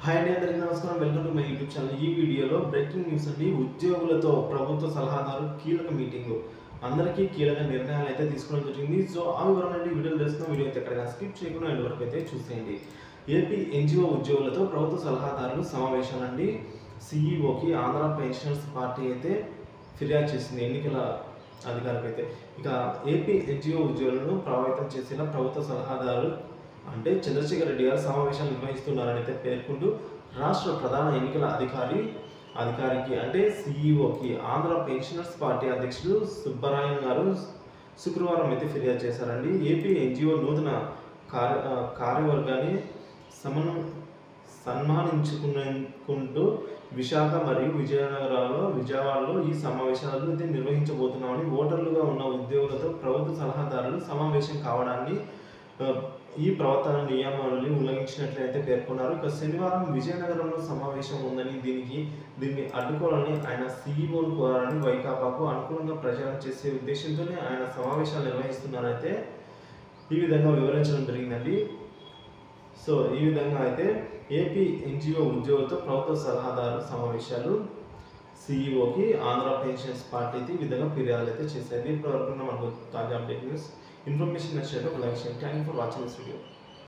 Hi అండి, అందరికీ నమస్కారం. Welcome to my YouTube channel. ఈ వీడియోలో బ్రేకింగ్ న్యూస్ అండి. ఉద్యోగులతో ప్రభుత్వ సలహాదారు కీలక మీటింగ్, అందరికీ కీలక నిర్ణయాలు అయితే తీసుకోవడం జరిగింది. సో ఆ వివరాలు వీడియోలో తెలుస్తున్న వీడియో అయితే ఎక్కడైనా స్కిప్ చేయకుండా ఎండ్ వరకు అయితే చూసేయండి. ఏపీ ఎన్జిఓ ఉద్యోగులతో ప్రభుత్వ సలహాదారులు సమావేశాలండి. సిఈఓకి ఆంధ్ర పెన్షనర్స్ పార్టీ అయితే ఫిర్యాదు చేసింది ఎన్నికల అధికారికి అయితే. ఇక ఏపీ ఎన్జిఓ ఉద్యోగులను ప్రభావితం చేసేలా ప్రభుత్వ సలహాదారు అంటే చంద్రశేఖర్ రెడ్డి గారు సమావేశాలు నిర్వహిస్తున్నారని అయితే పేర్కొంటూ రాష్ట్ర ప్రధాన ఎన్నికల అధికారికి అంటే సిఈఓకి ఆంధ్ర పెన్షనర్స్ పార్టీ అధ్యక్షుడు సుబ్బరాయన్ గారు శుక్రవారం అయితే ఫిర్యాదు చేశారండి. ఏపీ ఎన్జిఓ నూతన కార్యవర్గాన్ని సన్మానించుకుంటూ విశాఖ మరియు విజయవాడలో ఈ సమావేశాలను అయితే నిర్వహించబోతున్నామని, ఓటర్లుగా ఉన్న ఉద్యోగులతో ప్రభుత్వ సలహాదారులు సమావేశం కావడాన్ని ఈ ప్రవర్తన నియమావళిని ఉల్లంఘించినట్లయితే పేర్కొన్నారు. ఇక శనివారం విజయనగరంలో సమావేశం ఉందని దీన్ని అడ్డుకోవాలని ఆయన సీఈఓను కోరారని, వైకాపాకు అనుకూలంగా ప్రచారం చేసే ఉద్దేశంతోనే ఆయన సమావేశాలు నిర్వహిస్తున్నారైతే ఈ విధంగా వివరించడం జరిగిందండి. సో ఈ విధంగా అయితే ఏపీ ఎన్జిఓ ఉద్యోగులతో ప్రభుత్వ సలహాదారు సమావేశాలు సిఈఓకి ఆంధ్ర పెన్షన్స్ పార్టీ అయితే ఈ విధంగా ఫిర్యాదులు అయితే చేసేది. ఇప్పటివరకు మనకు తాజా అప్డేట్ న్యూస్ ఇన్ఫర్మేషన్ నచ్చినట్టు ఒక లైక్ చేయండి. Thank you for watching this video.